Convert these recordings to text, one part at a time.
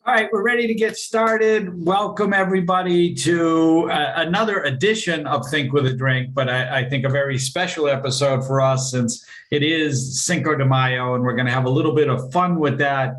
All right, we're ready to get started. Welcome, everybody, to another edition of Think with a Drink, but I think a very special episode for us since it is Cinco de Mayo, and we're going to have a little bit of fun with that.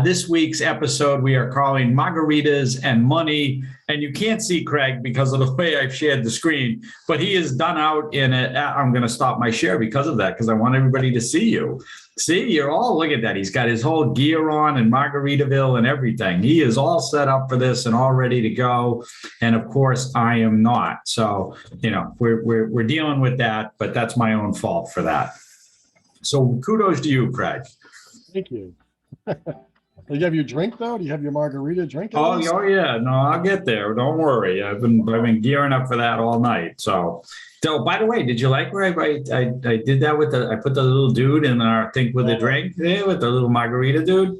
This week's episode we are calling Margaritas and Money, and you can't see Craig because of the way I've shared the screen, but he is done out in it. I'm going to stop my share because of that, because I want everybody to see you. See, you're all, look at that. He's got his whole gear on and Margaritaville and everything. He is all set up for this and all ready to go. And of course, I am not. So, we're dealing with that, but that's my own fault for that. So kudos to you, Craig. Thank you. Do you have your drink though? Do you have your margarita drink? Oh yeah. No, I'll get there. Don't worry. I've been gearing up for that all night. So by the way, did you like where I did that with I put the little dude in our Think with a Drink there with the little margarita dude?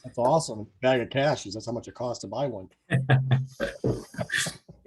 That's awesome. Bag of cash. That's how much it costs to buy one.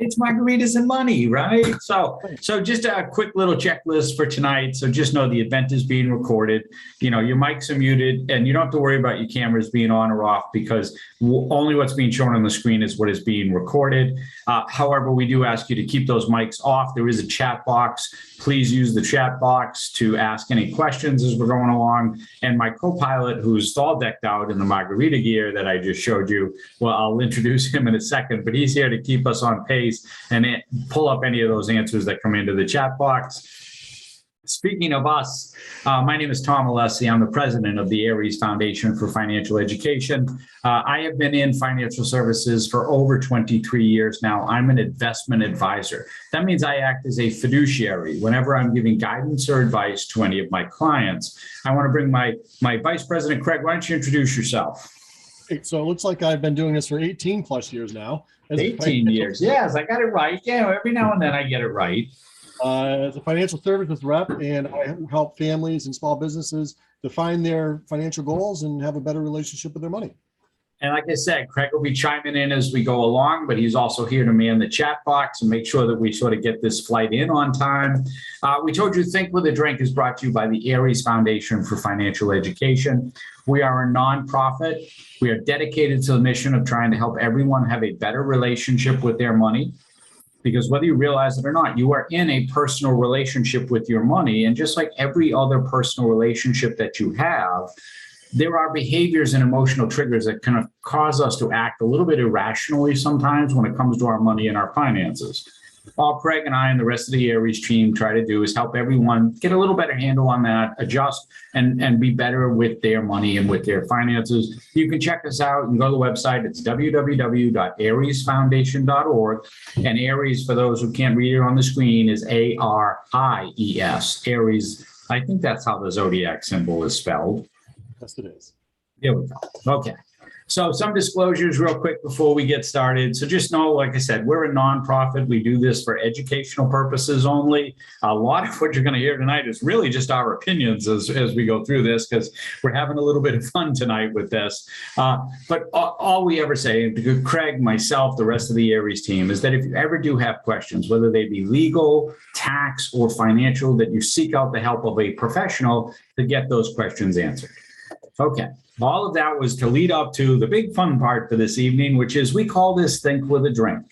It's margaritas and money, right? So just a quick little checklist for tonight. So just know the event is being recorded. Your mics are muted, and you don't have to worry about your cameras being on or off because only what's being shown on the screen is what is being recorded. However, we do ask you to keep those mics off. There is a chat box. Please use the chat box to ask any questions as we're going along. And my co-pilot, who's all decked out in the margarita gear that I just showed you, well, I'll introduce him in a second, but he's here to keep us on pace and pull up any of those answers that come into the chat box. Speaking of us, my name is Tom Alessi. I'm the president of the Aries Foundation for Financial Education. I have been in financial services for over 23 years now. I'm an investment advisor. That means I act as a fiduciary. Whenever I'm giving guidance or advice to any of my clients, I want to bring my vice president, Craig. Why don't you introduce yourself? So it looks like I've been doing this for 18 plus years now. 18 years. Yes, I got it right. Yeah, every now and then I get it right. As a financial services rep, and I help families and small businesses define their financial goals and have a better relationship with their money. And like I said, Craig will be chiming in as we go along, but he's also here to man the chat box and make sure that we sort of get this flight in on time. We told you Think with a Drink is brought to you by the Aries Foundation for Financial Education. We are a nonprofit. We are dedicated to the mission of trying to help everyone have a better relationship with their money. Because whether you realize it or not, you are in a personal relationship with your money. And just like every other personal relationship that you have, there are behaviors and emotional triggers that kind of cause us to act a little bit irrationally sometimes when it comes to our money and our finances. All Craig and I and the rest of the Aries team try to do is help everyone get a little better handle on that, adjust, and be better with their money and with their finances. You can check us out. You can go to the website. It's www.ariesfoundation.org. And Aries, for those who can't read it on the screen, is ARIES. Aries, I think that's how the zodiac symbol is spelled. Yes, it is. There we go. Okay. So some disclosures real quick before we get started. So just know, like I said, we're a nonprofit. We do this for educational purposes only. A lot of what you're going to hear tonight is really just our opinions as we go through this, because we're having a little bit of fun tonight with this. But all we ever say, Craig, myself, the rest of the Aries team, is that if you ever do have questions, whether they be legal, tax, or financial, that you seek out the help of a professional to get those questions answered. Okay. All of that was to lead up to the big fun part for this evening, which is we call this Think with a Drink.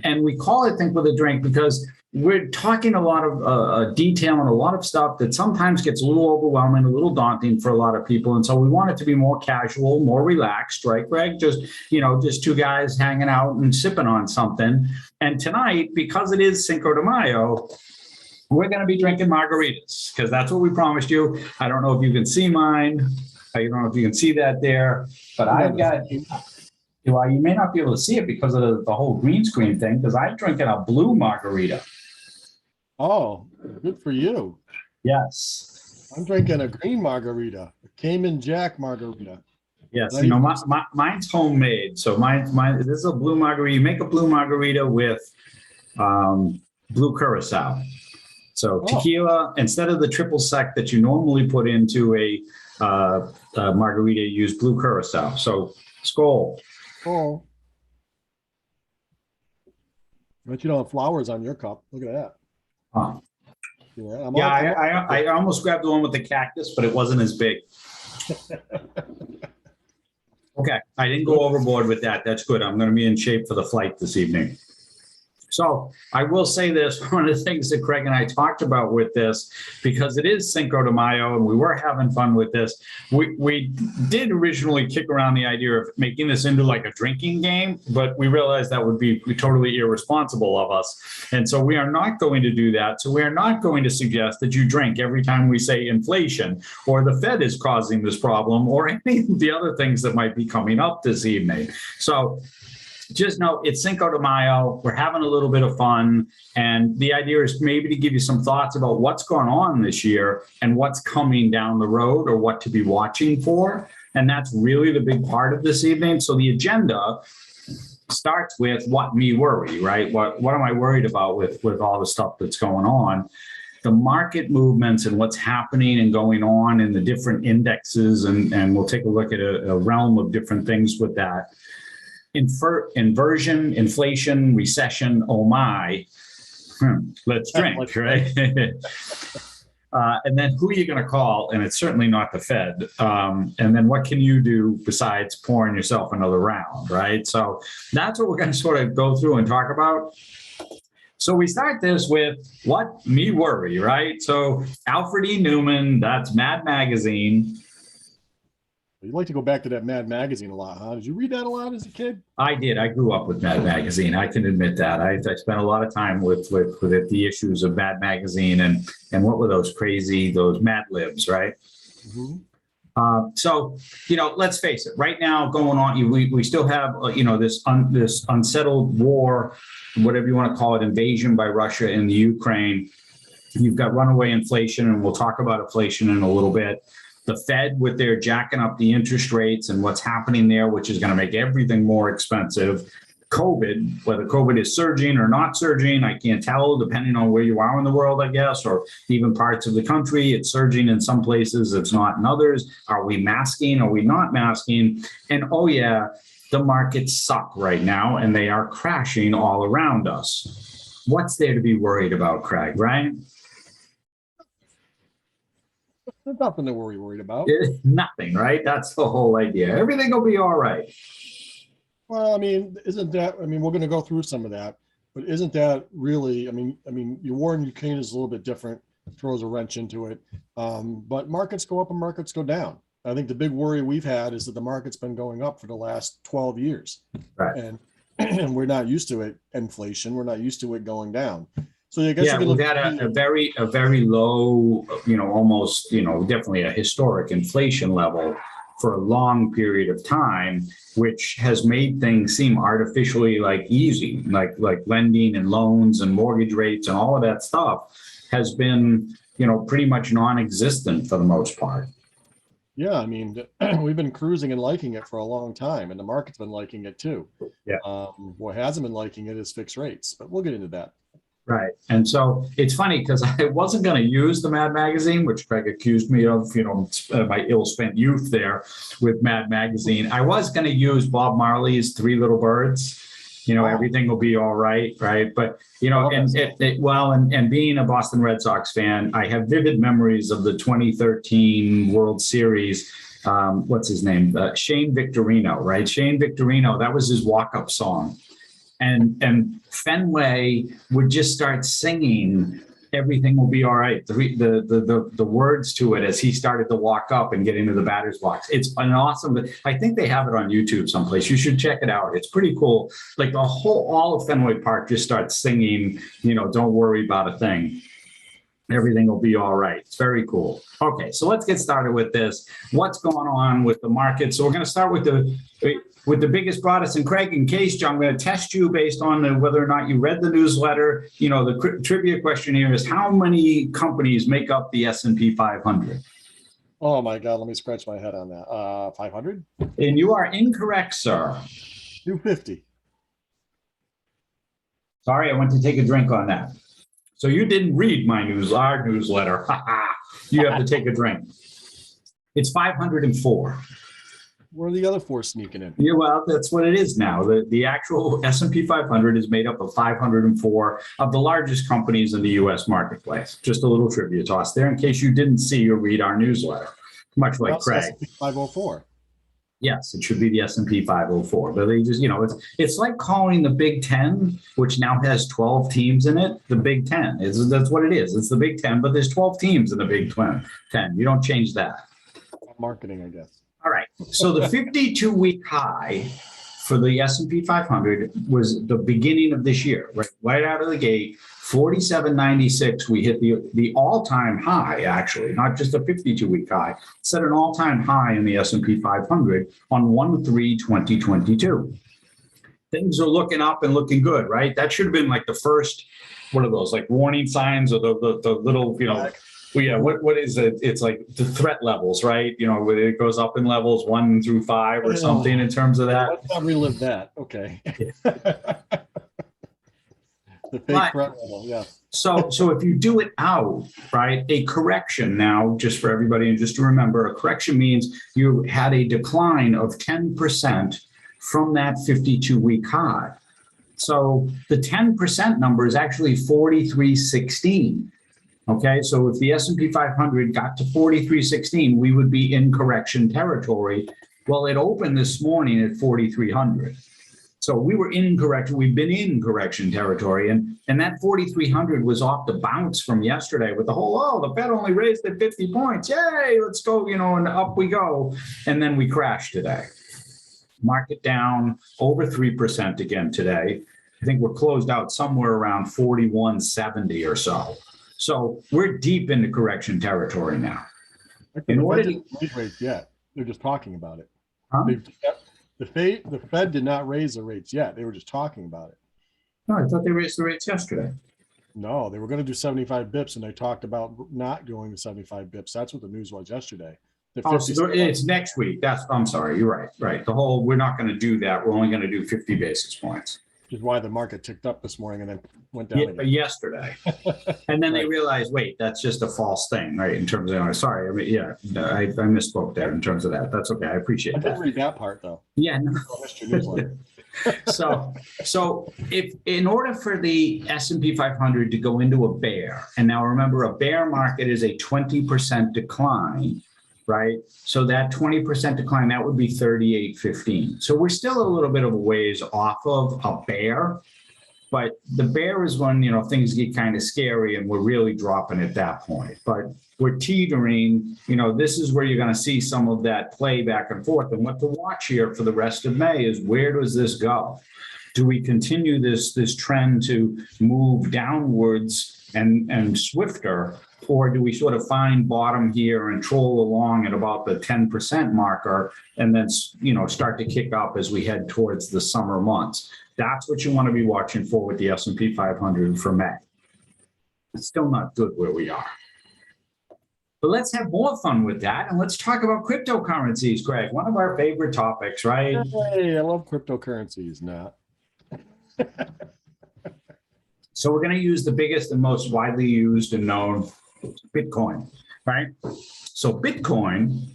And we call it Think with a Drink because we're talking a lot of detail and a lot of stuff that sometimes gets a little overwhelming, a little daunting for a lot of people. And so we want it to be more casual, more relaxed, right, Greg? Just two guys hanging out and sipping on something. And tonight, because it is Cinco de Mayo, we're going to be drinking margaritas because that's what we promised you. I don't know if you can see mine. I don't know if you can see that there, but I've got, well, you may not be able to see it because of the whole green screen thing, because I'm drinking a blue margarita. Oh, good for you. Yes. I'm drinking a green margarita, a Cayman Jack margarita. Yes, mine's homemade. So mine. This is a blue margarita. You make a blue margarita with blue curacao. So tequila, instead of the triple sec that you normally put into a margarita, use blue curacao. So skål. Oh. But you don't have flowers on your cup. Look at that. Huh. Yeah, I almost grabbed the one with the cactus, but it wasn't as big. Okay, I didn't go overboard with that. That's good. I'm going to be in shape for the flight this evening. So I will say this, one of the things that Craig and I talked about with this, because it is Cinco de Mayo and we were having fun with this, we did originally kick around the idea of making this into like a drinking game, but we realized that would be totally irresponsible of us. And so we are not going to do that. So we are not going to suggest that you drink every time we say inflation or the Fed is causing this problem or any of the other things that might be coming up this evening. So just know it's Cinco de Mayo. We're having a little bit of fun. And the idea is maybe to give you some thoughts about what's going on this year and what's coming down the road or what to be watching for. And that's really the big part of this evening. So the agenda starts with what me worry, right? What am I worried about with all the stuff that's going on? The market movements and what's happening and going on in the different indexes. And we'll take a look at a realm of different things with that. Inversion, inflation, recession, oh my, let's drink, right? And then who are you going to call? And it's certainly not the Fed. And then what can you do besides pouring yourself another round, right? So that's what we're going to sort of go through and talk about. So we start this with what me worry, right? So Alfred E. Newman, that's Mad Magazine. You'd like to go back to that Mad Magazine a lot, huh? Did you read that a lot as a kid? I did. I grew up with Mad Magazine. I can admit that. I spent a lot of time with it, the issues of Mad Magazine and what were those Mad Libs, right? Mm-hmm. So, let's face it. Right now, going on, we still have, this unsettled war, whatever you want to call it, invasion by Russia in the Ukraine. You've got runaway inflation, and we'll talk about inflation in a little bit. The Fed with their jacking up the interest rates and what's happening there, which is going to make everything more expensive. COVID, whether COVID is surging or not surging, I can't tell, depending on where you are in the world, I guess, or even parts of the country. It's surging in some places, it's not in others. Are we masking? Are we not masking? And oh yeah, the markets suck right now and they are crashing all around us. What's there to be worried about, Craig, right? There's nothing to worried about. Nothing, right? That's the whole idea. Everything will be all right. Well, we're going to go through some of that, but isn't that really, your war in Ukraine is a little bit different, throws a wrench into it. But markets go up and markets go down. I think the big worry we've had is that the market's been going up for the last 12 years. Right. And we're not used to it, inflation. We're not used to it going down. So I guess we've had a very low, almost, definitely a historic inflation level for a long period of time, which has made things seem artificially easy, like lending and loans and mortgage rates and all of that stuff has been, pretty much non-existent for the most part. Yeah, we've been cruising and liking it for a long time, and the market's been liking it too. Yeah. What hasn't been liking it is fixed rates, but we'll get into that. Right. And so it's funny because I wasn't going to use the Mad Magazine, which Craig accused me of, my ill-spent youth there with Mad Magazine. I was going to use Bob Marley's Three Little Birds. Everything will be all right. Right. But, and being a Boston Red Sox fan, I have vivid memories of the 2013 World Series. What's his name? Shane Victorino, right? Shane Victorino, that was his walk-up song. And Fenway would just start singing, everything will be all right. The words to it as he started to walk up and get into the batter's box. It's an awesome, I think they have it on YouTube someplace. You should check it out. It's pretty cool. Like all of Fenway Park just starts singing, don't worry about a thing. Everything will be all right. It's very cool. Okay, so let's get started with this. What's going on with the market? So we're going to start with the biggest, broadest, and Craig, in case, John, I'm going to test you based on whether or not you read the newsletter. The trivia question here is how many companies make up the S&P 500? Oh my God, let me scratch my head on that. 500? And you are incorrect, sir. 250. Sorry, I went to take a drink on that. So you didn't read our newsletter. You have to take a drink. It's 504. Where are the other four sneaking in? Yeah, well, that's what it is now. The actual S&P 500 is made up of 504 of the largest companies in the U.S. marketplace. Just a little trivia toss there in case you didn't see or read our newsletter, much like Craig. 504. Yes, it should be the S&P 504, but they just, it's like calling the Big Ten, which now has 12 teams in it, the Big Ten. That's what it is. It's the Big Ten, but there's 12 teams in the Big 10. You don't change that. Marketing, I guess. All right. So the 52-week high for the S&P 500 was the beginning of this year, right out of the gate, 47.96. We hit the all-time high, actually, not just a 52-week high. Set an all-time high in the S&P 500 on 1/3/2022. Things are looking up and looking good, right? That should have been like the first, what are those, like warning signs or the little, well, yeah, what is it? It's like the threat levels, right? Where it goes up in levels 1 through 5 or something in terms of that. Let's not relive that. Okay. The fake threat level, yeah. So if you do it out, right, a correction now, just for everybody, and just to remember, a correction means you had a decline of 10% from that 52-week high. So the 10% number is actually 43.16. Okay, so if the S&P 500 got to 43.16, we would be in correction territory. Well, it opened this morning at 4,300. So we were in correction. We've been in correction territory. And that 4,300 was off the bounce from yesterday with the whole, the Fed only raised it 50 points. Yay, let's go, and up we go. And then we crashed today. Market down over 3% again today. I think we're closed out somewhere around 41.70 or so. So we're deep into correction territory now. In order to raise rates yet, they're just talking about it. Huh? The Fed did not raise the rates yet. They were just talking about it. No, I thought they raised the rates yesterday. No, they were going to do 75 bips, and they talked about not going to 75 bips. That's what the news was yesterday. So it's next week. I'm sorry. You're right. Right. We're not going to do that. We're only going to do 50 basis points. Which is why the market ticked up this morning and then went down again. Yesterday. And then they realized, wait, that's just a false thing, right? In terms of, sorry, I misspoke there in terms of that. That's okay. I appreciate that. I didn't read that part though. Yeah. No. So if in order for the S&P 500 to go into a bear, and now remember, a bear market is a 20% decline, right? So that 20% decline, that would be 38.15. So we're still a little bit of a ways off of a bear, but the bear is when, things get kind of scary and we're really dropping at that point. But we're teetering, this is where you're going to see some of that play back and forth. And what to watch here for the rest of May is, where does this go? Do we continue this trend to move downwards and swifter? Or do we sort of find bottom here and troll along at about the 10% marker and then, start to kick up as we head towards the summer months? That's what you want to be watching for with the S&P 500 for May. It's still not good where we are. But let's have more fun with that. And let's talk about cryptocurrencies, Greg, one of our favorite topics, right? Hey, I love cryptocurrencies, Nat. So we're going to use the biggest and most widely used and known Bitcoin, right? So Bitcoin's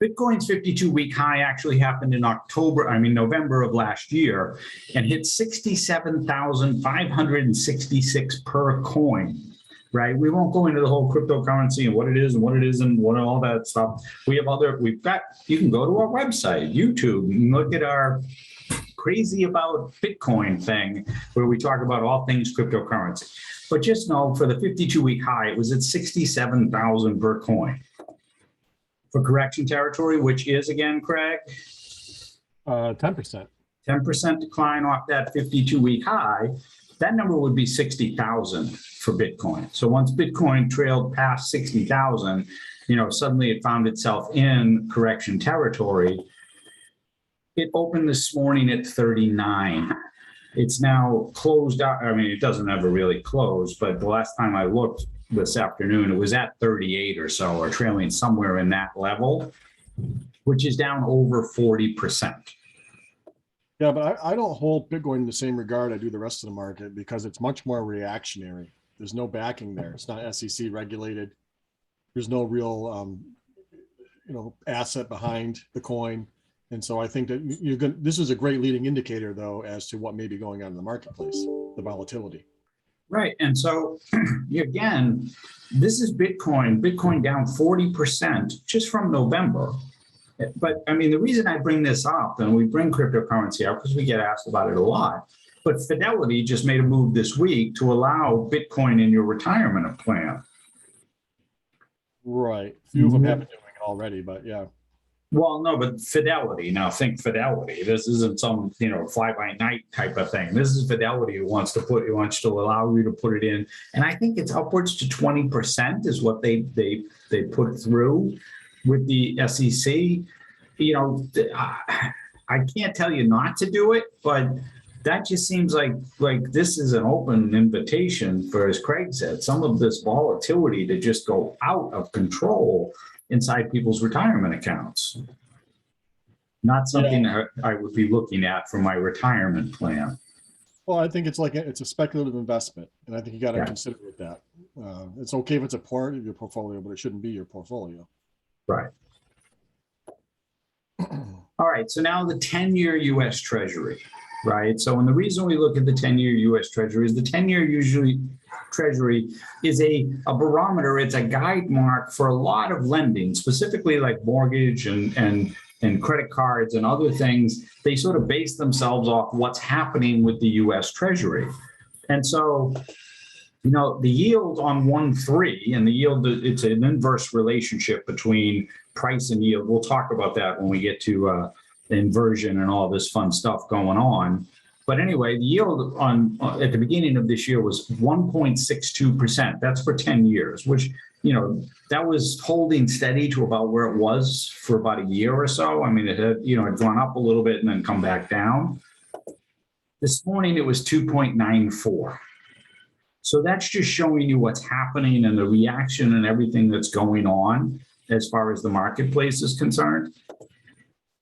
52-week high actually happened in November of last year, and hit 67,566 per coin, right? We won't go into the whole cryptocurrency and what it is and what it isn't, what all that stuff. You can go to our website, YouTube, and look at our crazy about Bitcoin thing where we talk about all things cryptocurrency. But just know, for the 52-week high, it was at 67,000 per coin. For correction territory, which is, again, Craig? 10%. 10% decline off that 52-week high, that number would be 60,000 for Bitcoin. So once Bitcoin trailed past 60,000, suddenly it found itself in correction territory. It opened this morning at 39. It's now closed out. It doesn't ever really close, but the last time I looked this afternoon, it was at 38 or so, or trailing somewhere in that level, which is down over 40%. Yeah, but I don't hold Bitcoin in the same regard I do the rest of the market, because it's much more reactionary. There's no backing there. It's not SEC regulated. There's no real, asset behind the coin. And so I think that this is a great leading indicator, though, as to what may be going on in the marketplace, the volatility. Right. And so, again, this is Bitcoin down 40% just from November. But I mean, the reason I bring this up, and we bring cryptocurrency up because we get asked about it a lot, but Fidelity just made a move this week to allow Bitcoin in your retirement plan. Right. Few of them have been doing it already, but yeah. Well, no, but Fidelity. Now think Fidelity. This isn't some, fly by night type of thing. This is Fidelity who wants to allow you to put it in. And I think it's upwards to 20% is what they put through with the SEC. I can't tell you not to do it, but that just seems like this is an open invitation for, as Craig said, some of this volatility to just go out of control inside people's retirement accounts. Not something that I would be looking at for my retirement plan. Well, I think it's a speculative investment, and I think you got to consider it that. It's okay if it's a part of your portfolio, but it shouldn't be your portfolio. Right. All right. So now the 10-year U.S. Treasury, right? So, and the reason we look at the 10-year U.S. Treasury is the 10-year Treasury is a barometer. It's a guide mark for a lot of lending, specifically like mortgage and credit cards and other things. They sort of base themselves off what's happening with the U.S. Treasury. And so, the yield on 1.3 and the yield, it's an inverse relationship between price and yield. We'll talk about that when we get to inversion and all this fun stuff going on. But anyway, the yield at the beginning of this year was 1.62%. That's for 10 years, which, that was holding steady to about where it was for about a year or so. I mean, it had, had gone up a little bit and then come back down. This morning, it was 2.94. So that's just showing you what's happening and the reaction and everything that's going on as far as the marketplace is concerned.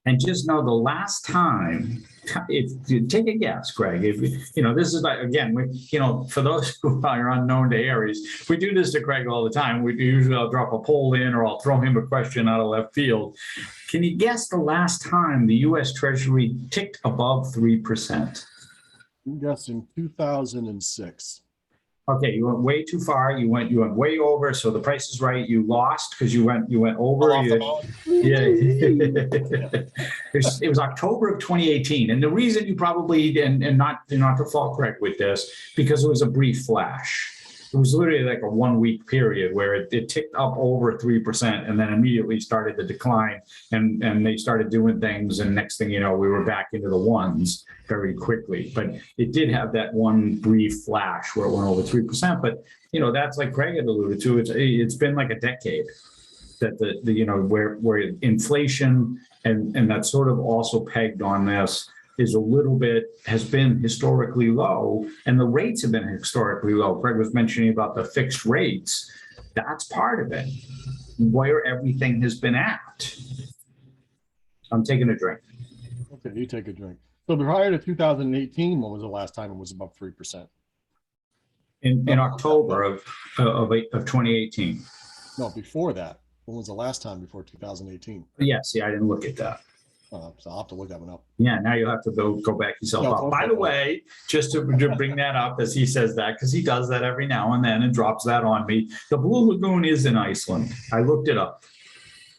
And just know the last time, if you take a guess, Craig, if this is like, again, for those who are unknown to Aries, we do this to Craig all the time. I'll drop a poll in or I'll throw him a question out of left field. Can you guess the last time the U.S. Treasury ticked above 3%? I'm guessing 2006. Okay, you went way too far. You went way over. So the Price is Right. You lost because you went over. It was October of 2018, and the reason you probably and not to fault Craig with this, because it was a brief flash. It was literally like a 1 week period where it ticked up over 3% and then immediately started to decline, and they started doing things, and next thing you know, we were back into the ones very quickly. But it did have that one brief flash where it went over 3%. But that's like Craig had alluded to. It's been like a decade that where inflation and that's sort of also pegged on this is has been historically low, and the rates have been historically low. Craig was mentioning about the fixed rates. That's part of it, where everything has been at. I'm taking a drink. Okay, you take a drink. So prior to 2018, when was the last time it was above 3%? In October of 2018. No, before that. When was the last time before 2018? Yes, I didn't look at that. So I'll have to look that one up. Yeah, now you'll have to go back yourself up. By the way, just to bring that up as he says that, because he does that every now and then and drops that on me. The Blue Lagoon is in Iceland. I looked it up.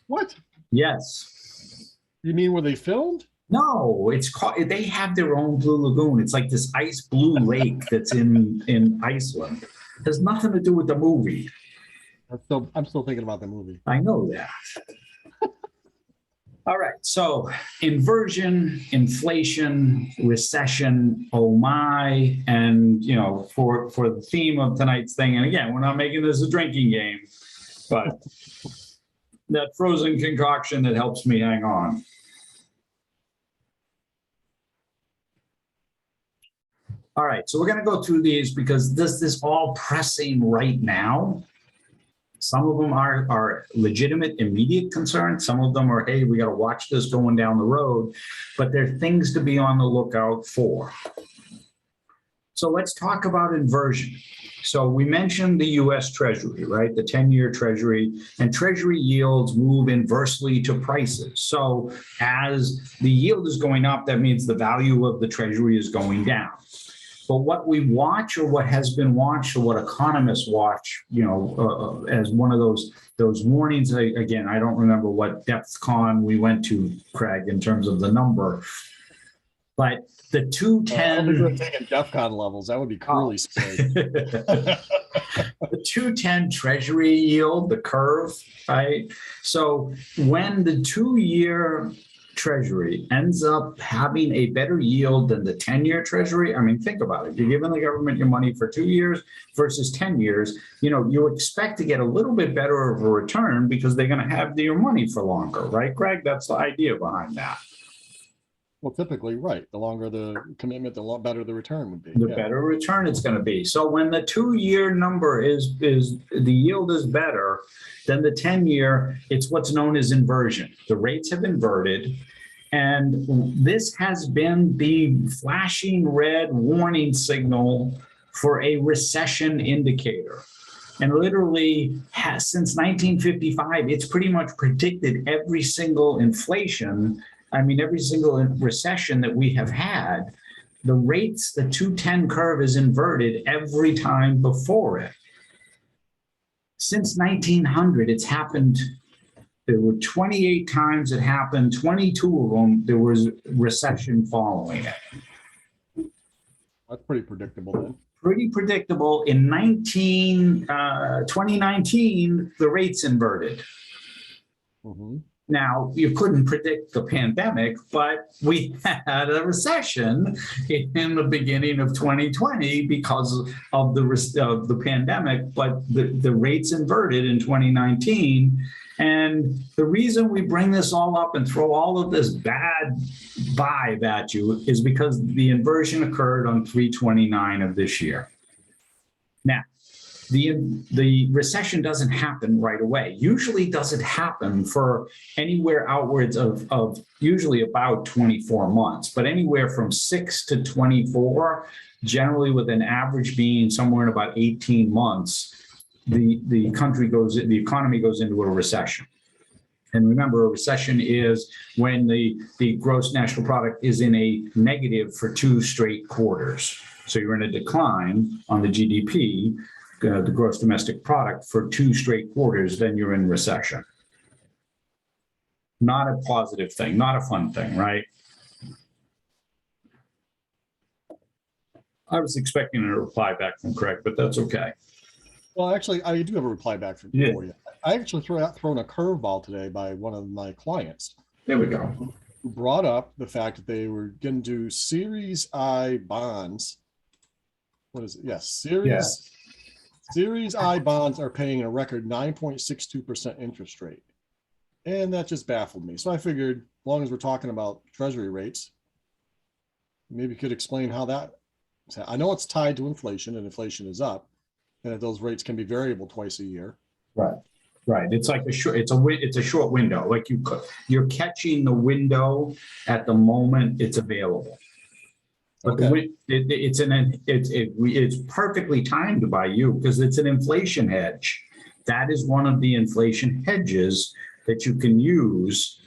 What? Yes. You mean where they filmed? No, it's called. They have their own Blue Lagoon. It's like this ice blue lake that's in Iceland. It has nothing to do with the movie. I'm still thinking about the movie. I know that. All right, so inversion, inflation, recession, oh my, and for the theme of tonight's thing, and again, we're not making this a drinking game, but that frozen concoction that helps me hang on. All right, so we're going to go through these because this is all pressing right now. Some of them are legitimate, immediate concerns. Some of them are, hey, we got to watch this going down the road, but they're things to be on the lookout for. So let's talk about inversion. So we mentioned the U.S. Treasury, right? The 10-year Treasury, and Treasury yields move inversely to prices. So as the yield is going up, that means the value of the Treasury is going down. But what we watch, or what has been watched, or what economists watch, as one of those warnings. Again, I don't remember what depth con we went to, Craig, in terms of the number, but the I don't think 210. we're taking DEFCON levels. That would be really scary. The 210 treasury yield, the curve, right? So when the 2-year treasury ends up having a better yield than the 10-year treasury, I mean, think about it. You're giving the government your money for 2 years versus 10 years. You expect to get a little bit better of a return because they're going to have your money for longer, right, Greg? That's the idea behind that. Well, typically, right. The longer the commitment, the better the return would be. The better return it's going to be. So when the 2-year number is the yield is better than the 10-year, it's what's known as inversion. The rates have inverted, and this has been the flashing red warning signal for a recession indicator. And literally, since 1955, it's pretty much predicted every single inflation. Every single recession that we have had, the rates, the 210 curve is inverted every time before it. Since 1900, it's happened. There were 28 times it happened. 22 of them, there was recession following it. That's pretty predictable then. Pretty predictable. In 2019, the rates inverted. Mm-hmm. Now, you couldn't predict the pandemic, but we had a recession in the beginning of 2020 because of the pandemic, but the rates inverted in 2019. And the reason we bring this all up and throw all of this bad vibe at you is because the inversion occurred on 3/29 of this year. Now, the recession doesn't happen right away. Usually doesn't happen for anywhere outwards of usually about 24 months, but anywhere from 6 to 24, generally with an average being somewhere in about 18 months, the economy goes into a recession. And remember, a recession is when the gross national product is in a negative for 2 straight quarters. So you're in a decline on the GDP, the gross domestic product, for 2 straight quarters, then you're in recession. Not a positive thing, not a fun thing, right? I was expecting a reply back from Craig, but that's okay. Well, actually, I do have a reply back for you. I actually thrown a curveball today by one of my clients. There we go. Who brought up the fact that they were going to do Series I bonds. What is it? Yes, Series I bonds are paying a record 9.62% interest rate. And that just baffled me. So I figured, as long as we're talking about treasury rates, maybe you could explain how that, I know it's tied to inflation and inflation is up, and that those rates can be variable twice a year. Right. It's like it's a short window. Like you're catching the window at the moment it's available. But okay. It's perfectly timed by you because it's an inflation hedge. That is one of the inflation hedges that you can use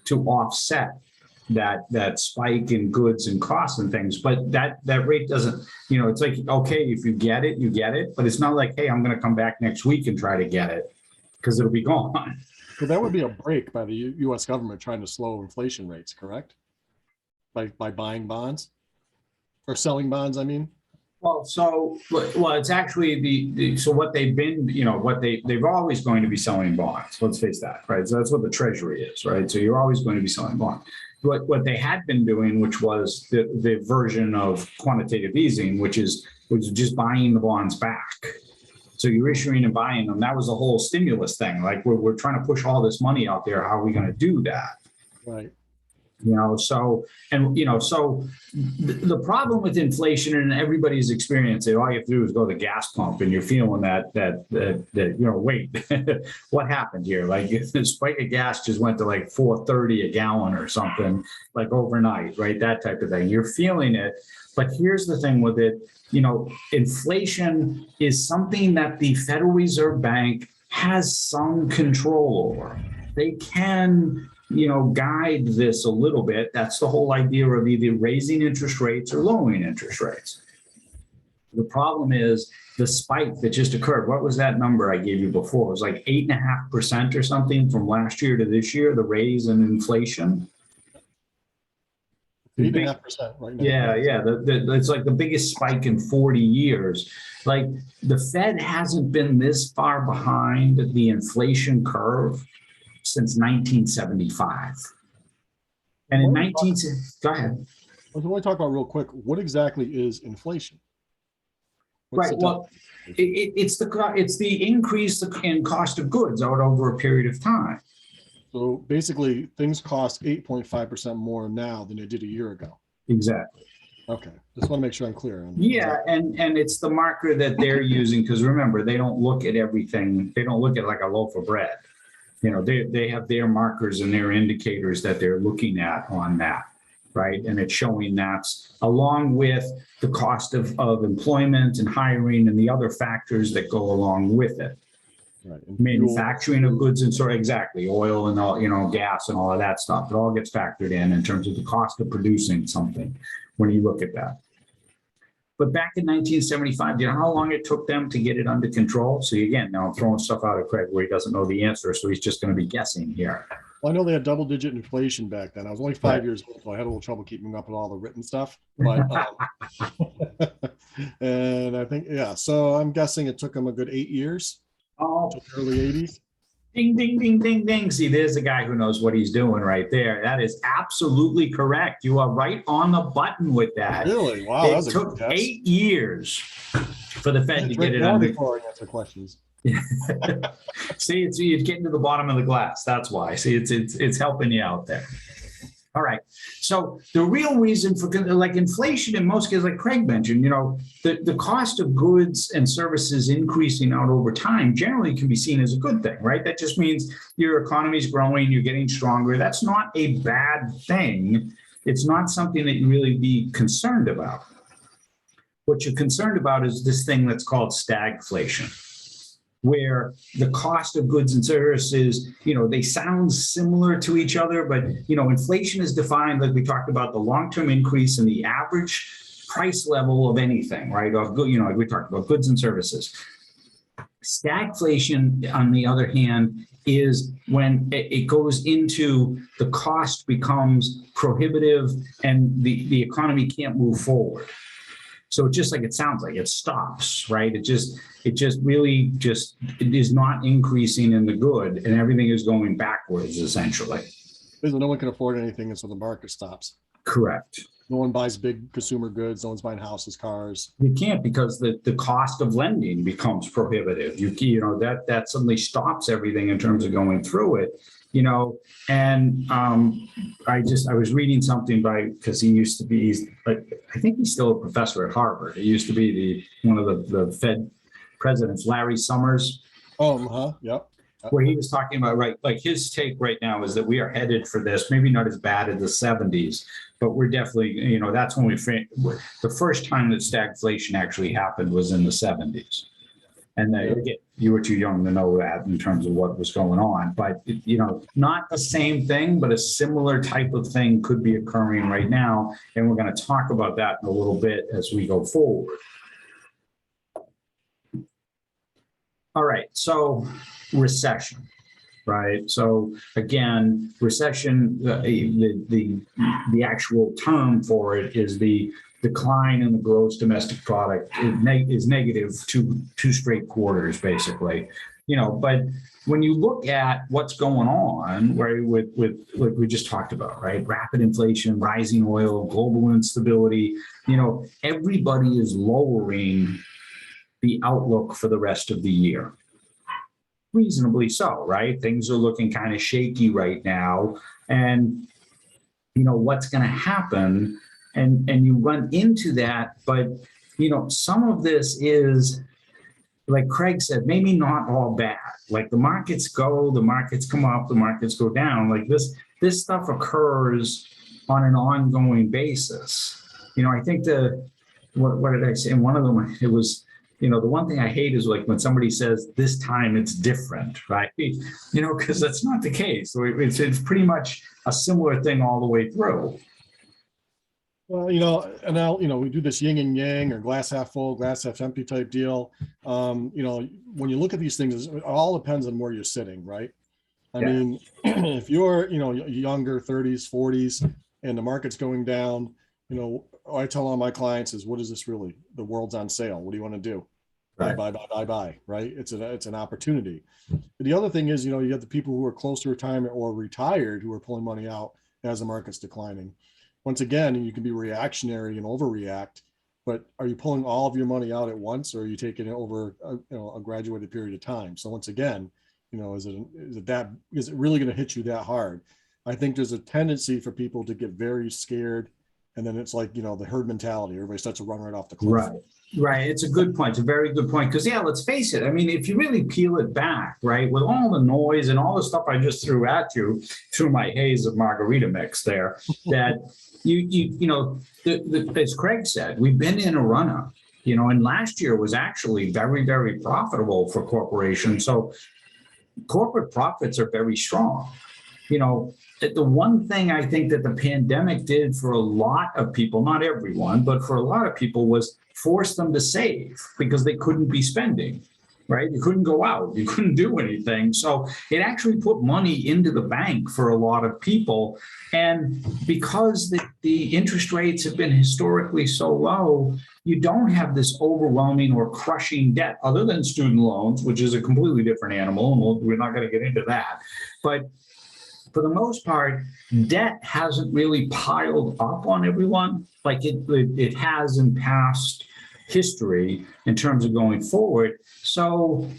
to offset that spike in goods and costs and things. But that rate doesn't, it's like, okay, if you get it, you get it. But it's not like, hey, I'm going to come back next week and try to get it because it'll be gone. So that would be a break by the U.S. government trying to slow inflation rates, correct? By buying bonds? Or selling bonds, I mean? Well, it's actually so what they've been, they're always going to be selling bonds. Let's face that, right? So that's what the treasury is, right? So you're always going to be selling bonds. What they had been doing, which was the version of quantitative easing, which is just buying the bonds back. So you're issuing and buying them. That was the whole stimulus thing. Like we're trying to push all this money out there. How are we going to do that? Right. So the problem with inflation, and everybody's experienced it, all you have to do is go to the gas pump and you're feeling that wait, what happened here? Like the spike of gas just went to like $4.30 a gallon or something, like overnight, right? That type of thing. You're feeling it. But here's the thing with it, inflation is something that the Federal Reserve Bank has some control over. They can guide this a little bit. That's the whole idea of either raising interest rates or lowering interest rates. The problem is the spike that just occurred. What was that number I gave you before? It was like 8.5% or something from last year to this year, the raise in inflation. 8.5% right now. Yeah. It's like the biggest spike in 40 years. Like the Fed hasn't been this far behind the inflation curve since 1975. And in 19, go ahead. I want to talk about real quick, what exactly is inflation? Right. Well, it's the increase in cost of goods out over a period of time. So basically, things cost 8.5% more now than they did a year ago. Exactly. Okay. Just want to make sure I'm clear. Yeah, and it's the marker that they're using, because remember, they don't look at everything. They don't look at like a loaf of bread. You know, they have their markers and their indicators that they're looking at on that. Right. And it's showing that along with the cost of employment and hiring and the other factors that go along with it. Right. Manufacturing of goods and exactly, oil and all, gas and all of that stuff. It all gets factored in terms of the cost of producing something when you look at that. But back in 1975, do you know how long it took them to get it under control? So again, now I'm throwing stuff out at Craig where he doesn't know the answer, so he's just going to be guessing here. Well, I know they had double-digit inflation back then. I was only 5 years old, so I had a little trouble keeping up with all the written stuff. But and I think, yeah, so I'm guessing it took them a good 8 years. Oh, Early 80s. Ding, ding, ding, ding, ding. See, there's a guy who knows what he's doing right there. That is absolutely correct. You are right on the button with that. Really? Wow. It took 8 years for the Fed to get it under. Before I answer questions. See, it's getting to the bottom of the glass. That's why. See, it's helping you out there. All right. So the real reason for like inflation in most cases, like Craig mentioned, the cost of goods and services increasing out over time generally can be seen as a good thing, right? That just means your economy's growing, you're getting stronger. That's not a bad thing. It's not something that you really be concerned about. What you're concerned about is this thing that's called stagflation, where the cost of goods and services, they sound similar to each other, but, inflation is defined, like we talked about, the long-term increase in the average price level of anything, right? Of good, like we talked about goods and services. Stagflation, on the other hand, is when it goes into the cost becomes prohibitive and the economy can't move forward. So just like it sounds like, it stops, right? It is not increasing in the good, and everything is going backwards essentially. Because no one can afford anything, and so the market stops. Correct. No one buys big consumer goods. No one's buying houses, cars. You can't, because the cost of lending becomes prohibitive. That suddenly stops everything in terms of going through it. And I was reading something because he used to be, I think he's still a professor at Harvard. He used to be one of the Fed presidents, Larry Summers. Yep. Where he was talking about, right, like his take right now is that we are headed for this, maybe not as bad as the 70s, but we're definitely, that's when the first time that stagflation actually happened was in the 70s. And again, you were too young to know that in terms of what was going on, but not the same thing, but a similar type of thing could be occurring right now. And we're going to talk about that in a little bit as we go forward. All right. So recession, right? So again, recession, the actual term for it is the decline in the gross domestic product is negative two straight quarters, basically. But when you look at what's going on, right, with like we just talked about, right, rapid inflation, rising oil, global instability, everybody is lowering the outlook for the rest of the year. Reasonably so, right? Things are looking kind of shaky right now, and what's going to happen. And you run into that, but some of this is, like Craig said, maybe not all bad. Like the markets come up, the markets go down. Like this stuff occurs on an ongoing basis. I think what did I say? And one of them, it was, the one thing I hate is like when somebody says this time it's different, right? Because that's not the case. So it's pretty much a similar thing all the way through. Well, and now, we do this yin and yang or glass half full, glass half empty type deal. When you look at these things, it all depends on where you're sitting, right? I Yeah. mean, if you're, younger, 30s, 40s, and the market's going down, I tell all my clients is, what is this really? The world's on sale. What do you want to do? Buy, Right. buy, buy, buy, buy, right? It's an opportunity. But the other thing is, you have the people who are close to retirement or retired who are pulling money out as the market's declining. Once again, you can be reactionary and overreact, but are you pulling all of your money out at once, or are you taking it over a graduated period of time? So once again, is it really going to hit you that hard? I think there's a tendency for people to get very scared, and then it's like, the herd mentality. Everybody starts to run right off the cliff. Right. Right. It's a good point. It's a very good point. Because, yeah, let's face it. I mean, if you really peel it back, right, with all the noise and all the stuff I just threw at you through my haze of Margarita mix there, that as Craig said, we've been in a run-up, and last year was actually very, very profitable for corporations. So corporate profits are very strong. The one thing I think that the pandemic did for a lot of people, not everyone, but for a lot of people, was force them to save because they couldn't be spending, right? You couldn't go out, you couldn't do anything. So it actually put money into the bank for a lot of people. And because the interest rates have been historically so low, you don't have this overwhelming or crushing debt other than student loans, which is a completely different animal. And we're not going to get into that. But for the most part, debt hasn't really piled up on everyone like it has in past history in terms of going forward. So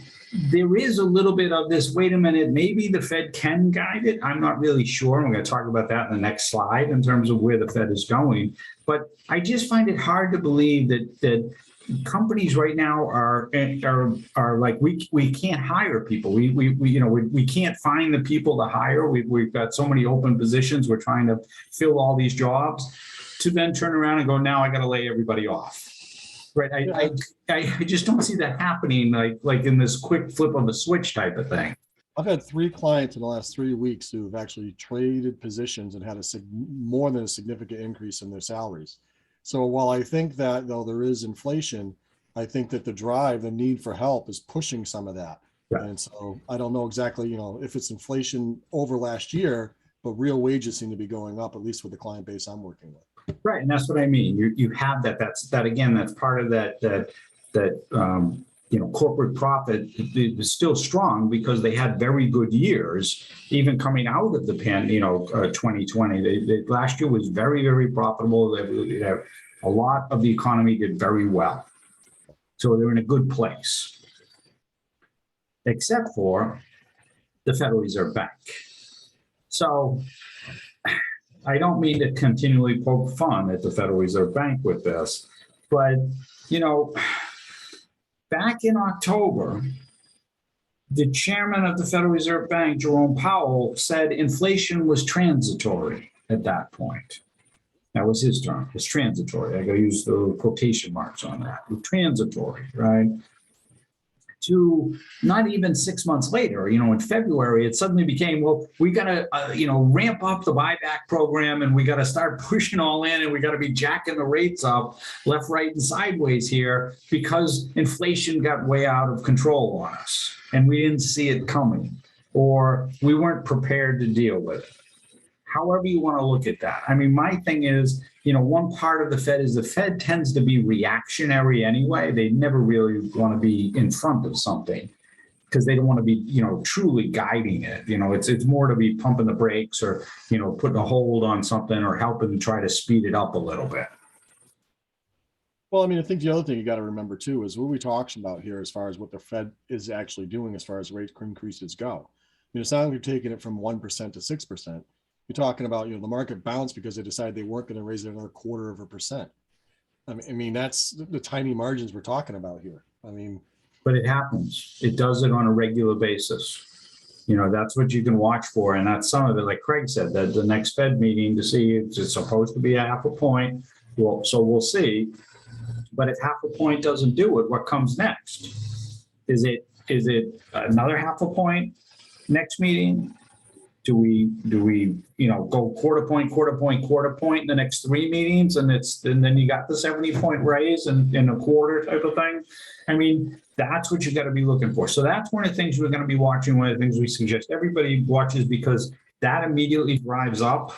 there is a little bit of this, wait a minute, maybe the Fed can guide it. I'm not really sure. I'm going to talk about that in the next slide in terms of where the Fed is going. But I just find it hard to believe that companies right now are like, we can't hire people. We can't find the people to hire. We've got so many open positions. We're trying to fill all these jobs, to then turn around and go, now I got to lay everybody off. Right. I just don't see that happening like in this quick flip of a switch type of thing. I've had 3 clients in the last 3 weeks who've actually traded positions and had more than a significant increase in their salaries. So while I think that though there is inflation, I think that the need for help is pushing some of that. Yeah. And so I don't know exactly, if it's inflation over last year, but real wages seem to be going up, at least with the client base I'm working with. Right, and that's what I mean. You have that. That's part of that corporate profit is still strong because they had very good years, even coming out of the 2020. Last year was very, very profitable. A lot of the economy did very well, so they're in a good place, except for the Federal Reserve Bank. So I don't mean to continually poke fun at the Federal Reserve Bank with this, but, back in October, the chairman of the Federal Reserve Bank, Jerome Powell, said inflation was transitory at that point. That was his term. It's transitory. I got to use the quotation marks on that. Transitory, right? To not even 6 months later, in February, it suddenly became, well, we got to, ramp up the buyback program, and we got to start pushing all in, and we got to be jacking the rates up left, right, and sideways here because inflation got way out of control on us, and we didn't see it coming, or we weren't prepared to deal with it. However you want to look at that. I mean, my thing is, one part of the Fed is the Fed tends to be reactionary anyway. They never really want to be in front of something because they don't want to be, truly guiding it. It's more to be pumping the brakes or, putting a hold on something or helping to try to speed it up a little bit. Well, I mean, I think the other thing you got to remember too is what we talked about here as far as what the Fed is actually doing as far as rate increases go. I mean, it's not like you're taking it from 1% to 6%. You're talking about, the market bounced because they decided they weren't going to raise it another 0.25%. I mean, that's the tiny margins we're talking about here. I mean, but it happens. It does it on a regular basis. That's what you can watch for. And that's some of it, like Craig said, that the next Fed meeting to see if it's supposed to be 0.5 point. Well, so we'll see. But if 0.5 point doesn't do it, what comes next? Is it another 0.5 point next meeting? Do we, go quarter point in the next 3 meetings and then you got the 70-point raise in a quarter type of thing? I mean, that's what you got to be looking for. So that's one of the things we're going to be watching, one of the things we suggest everybody watches, because that immediately drives up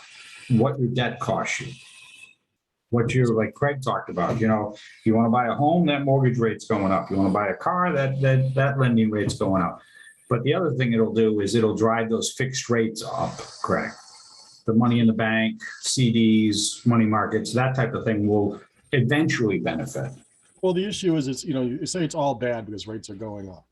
what your debt costs you. What you're, like Craig talked about, you want to buy a home, that mortgage rate's going up. You want to buy a car, that lending rate's going up. But the other thing it'll do is it'll drive those fixed rates up, Craig. The money in the bank, CDs, money markets, that type of thing will eventually benefit. Well, the issue is, you say it's all bad because rates are going up.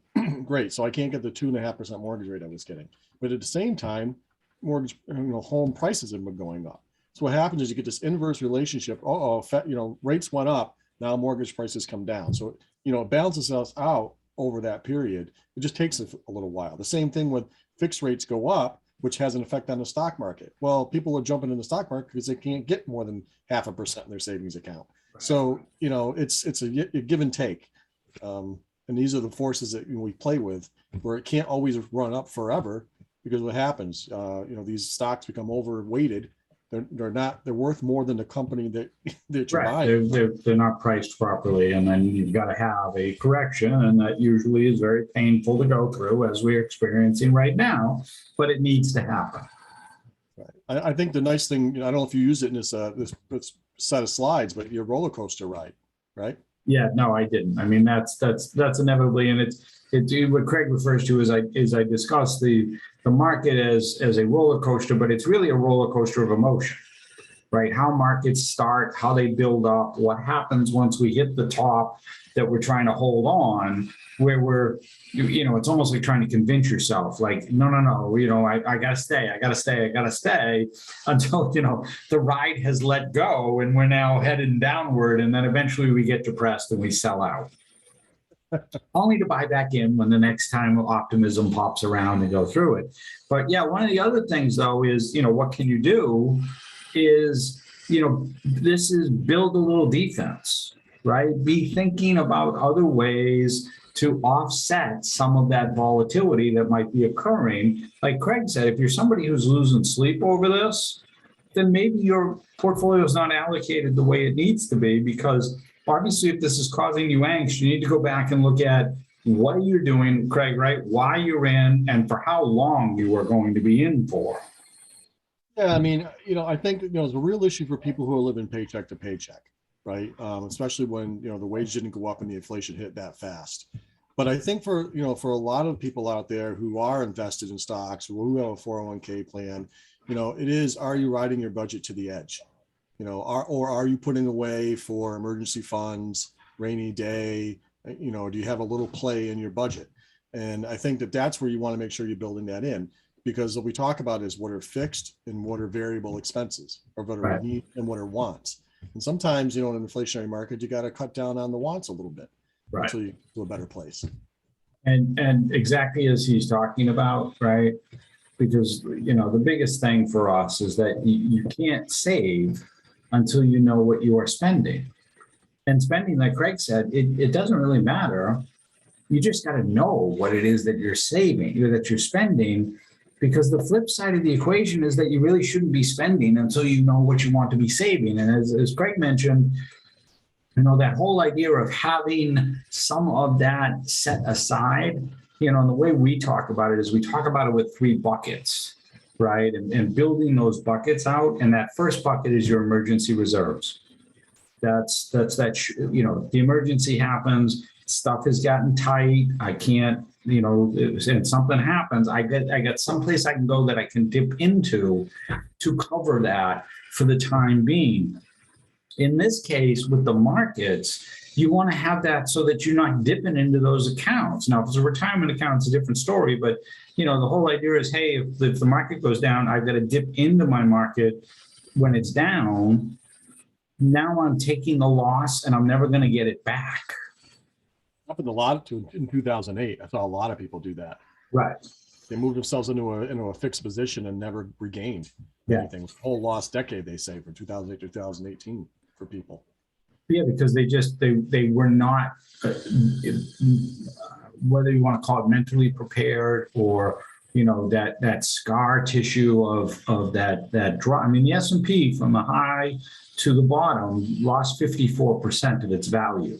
Great. So I can't get the 2.5% mortgage rate I was getting. But at the same time, mortgage, home prices have been going up. So what happens is you get this inverse relationship. Rates went up. Now mortgage prices come down. So, it balances us out over that period. It just takes a little while. The same thing with fixed rates go up, which has an effect on the stock market. Well, people are jumping in the stock market because they can't get more than 0.5% in their savings account. So, it's a give and take. And these are the forces that we play with, where it can't always run up forever, because what happens, these stocks become overweighted. They're worth more than the company that you're buying. They're not priced properly, and then you've got to have a correction, and that usually is very painful to go through, as we're experiencing right now, but it needs to happen. Right. I think the nice thing, I don't know if you use it in this set of slides, but your roller coaster ride, right? Yeah, no, I didn't. I mean, that's inevitably, and it's what Craig refers to as I discussed the market as a roller coaster, but it's really a roller coaster of emotion, right? How markets start, how they build up, what happens once we hit the top that we're trying to hold on, where it's almost like trying to convince yourself, like, no, I gotta stay until, the ride has let go and we're now headed downward. And then eventually we get depressed and we sell out. Only to buy back in when the next time optimism pops around and go through it. But yeah, one of the other things though is, what can you do is, this is build a little defense, right? Be thinking about other ways to offset some of that volatility that might be occurring. Like Craig said, if you're somebody who's losing sleep over this, then maybe your portfolio is not allocated the way it needs to be, because obviously if this is causing you angst, you need to go back and look at what you're doing, Craig, right? Why you're in and for how long you are going to be in for. Yeah, I mean, I think, it's a real issue for people who are living paycheck to paycheck, right? Especially when, the wage didn't go up and the inflation hit that fast. But I think for a lot of people out there who are invested in stocks, who have a 401k plan, it is, are you riding your budget to the edge? Or are you putting away for emergency funds, rainy day? Do you have a little play in your budget? And I think that's where you want to make sure you're building that in, because what we talk about is what are fixed and what are variable expenses, or what are needs and what are wants. And sometimes, in an inflationary market, you got to cut down on the wants a little bit until you get to a better place. And exactly as he's talking about, right? Because, the biggest thing for us is that you can't save until you know what you are spending. And spending, like Craig said, it doesn't really matter. You just got to know what it is that you're saving, or that you're spending, because the flip side of the equation is that you really shouldn't be spending until you know what you want to be saving. And as Craig mentioned, that whole idea of having some of that set aside, and the way we talk about it is we talk about it with 3 buckets, right? And building those buckets out. And that first bucket is your emergency reserves. That's the emergency happens, stuff has gotten tight. I can't, and something happens, I get someplace I can go that I can dip into to cover that for the time being. In this case, with the markets, you want to have that so that you're not dipping into those accounts. Now, if it's a retirement account, it's a different story. But, the whole idea is, hey, if the market goes down, I've got to dip into my market when it's down. Now I'm taking the loss and I'm never going to get it back. Happened a lot in 2008. I saw a lot of people do that. Right. They moved themselves into a fixed position and never regained anything. It was a whole lost decade, they say, from 2008 to 2018 for people. Yeah, because they were not, whether you want to call it mentally prepared or that scar tissue of that drop. I mean, the S&P from the high to the bottom lost 54% of its value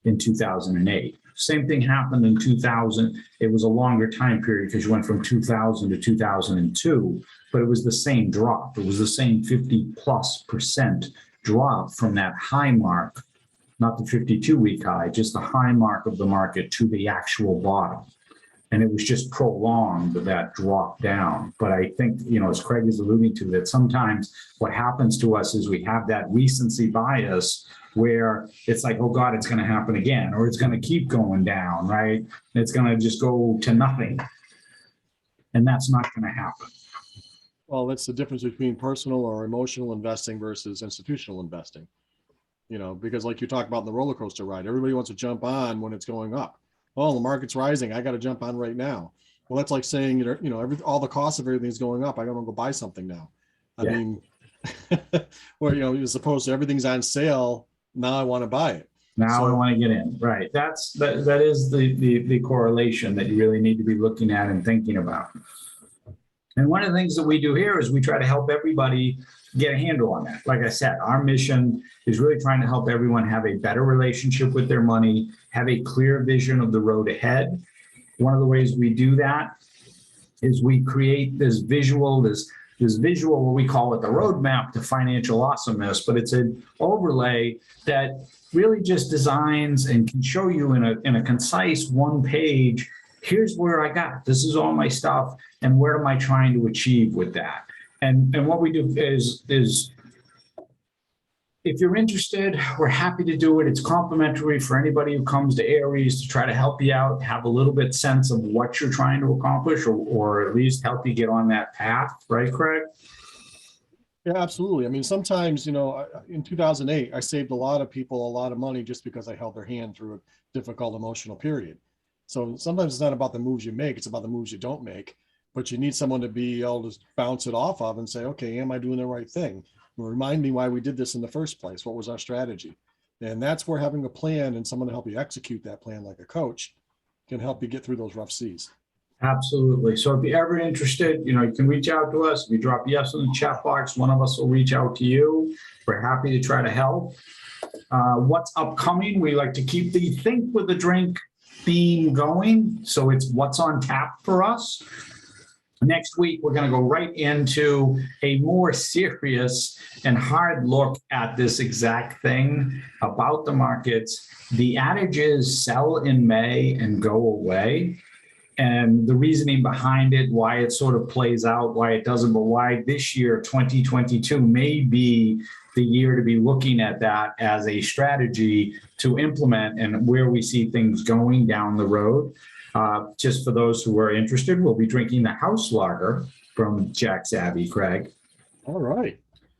in 2008. Same thing happened in 2000. It was a longer time period because you went from 2000 to 2002, but it was the same drop. It was the same 50+% drop from that high mark, not the 52-week high, just the high mark of the market to the actual bottom. And it was just prolonged, that drop down. But I think, as Craig is alluding to, that sometimes what happens to us is we have that recency bias where it's like, oh God, it's going to happen again, or it's going to keep going down, right? It's going to just go to nothing. And that's not going to happen. Well, that's the difference between personal or emotional investing versus institutional investing. Because like you talked about in the roller coaster ride, everybody wants to jump on when it's going up. Oh, the market's rising, I got to jump on right now. Well, that's like saying, all the costs of everything is going up, I got to go buy something now. I mean, or, as opposed to everything's on sale, now I want to buy it. Now I want to get in. Right. That is the correlation that you really need to be looking at and thinking about. And one of the things that we do here is we try to help everybody get a handle on that. Like I said, our mission is really trying to help everyone have a better relationship with their money, have a clear vision of the road ahead. One of the ways we do that is we create this visual, what we call it the roadmap to financial awesomeness, but it's an overlay that really just designs and can show you in a concise one page, here's where I got, this is all my stuff, and where am I trying to achieve with that? And what we do is if you're interested, we're happy to do it. It's complimentary for anybody who comes to Aries to try to help you out, have a little bit sense of what you're trying to accomplish, or at least help you get on that path, right, Craig? Yeah, absolutely. I mean, sometimes, in 2008, I saved a lot of people a lot of money just because I held their hand through a difficult emotional period. So sometimes it's not about the moves you make, it's about the moves you don't make. But you need someone to be able to bounce it off of and say, okay, am I doing the right thing? Remind me why we did this in the first place. What was our strategy? And that's where having a plan and someone to help you execute that plan, like a coach, can help you get through those rough seas. Absolutely. So if you're ever interested, you can reach out to us. If you drop yes in the chat box, one of us will reach out to you. We're happy to try to help. What's upcoming? We like to keep the Think with a Drink theme going. So it's what's on tap for us. Next week, we're going to go right into a more serious and hard look at this exact thing about the markets. The adage is sell in May and go away. And the reasoning behind it, why it sort of plays out, why it doesn't, but why this year, 2022, may be the year to be looking at that as a strategy to implement and where we see things going down the road. Just for those who are interested, we'll be drinking the house lager from Jack's Abbey, Craig. All right.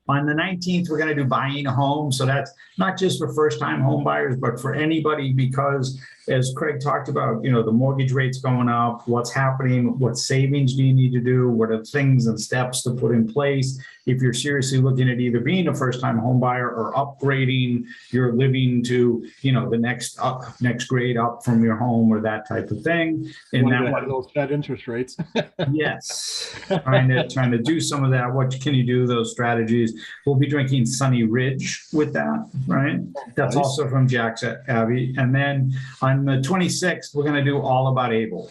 On the 19th, we're going to do buying a home. So that's not just for first-time home buyers, but for anybody, because as Craig talked about, the mortgage rates going up, what's happening, what savings do you need to do, what are things and steps to put in place if you're seriously looking at either being a first-time home buyer or upgrading your living to, the next grade up from your home or that type of thing. And that those Fed interest rates. Yes, trying to do some of that. What can you do? Those strategies. We'll be drinking Sunny Ridge with that, right? That's Nice. also from Jack's Abbey. And then on the 26th, we're going to do All About Able.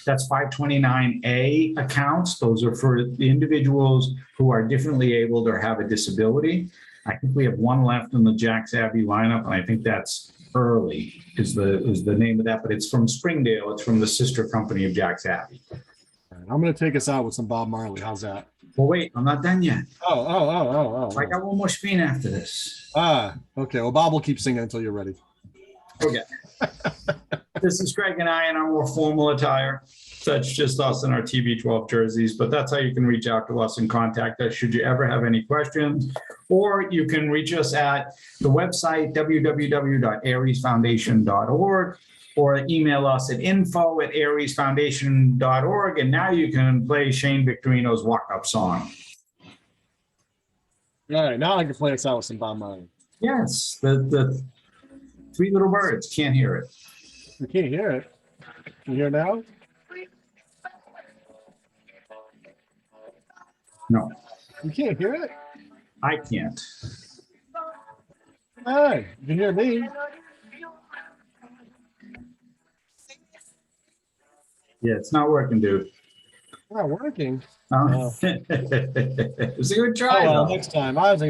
That's 529A accounts. Those are for the individuals who are differently abled or have a disability. I think we have one left in the Jack's Abbey lineup, and I think that's Early is the name of that, but it's from Springdale. It's from the sister company of Jack's Abbey. I'm going to take us out with some Bob Marley. How's that? Well, wait, I'm not done yet. Oh. I got one more spin after this. Okay. Well, Bob will keep singing until you're ready. Okay. This is Craig and I in our more formal attire. That's just us in our TB12 jerseys, but that's how you can reach out to us and contact us should you ever have any questions. Or you can reach us at the website, www.ariesfoundation.org, or email us at info@ariesfoundation.org. And now you can play Shane Victorino's walk-up song. All right, now I can play us out with some Bob Marley. Yes, the three little birds. Can't hear it. You can't hear it. Can you hear it now? No, You can't hear it? I can't. Hey, you can hear me. Yeah, it's not working, dude. Not working. It was a good Oh, try, well, though. next time. I was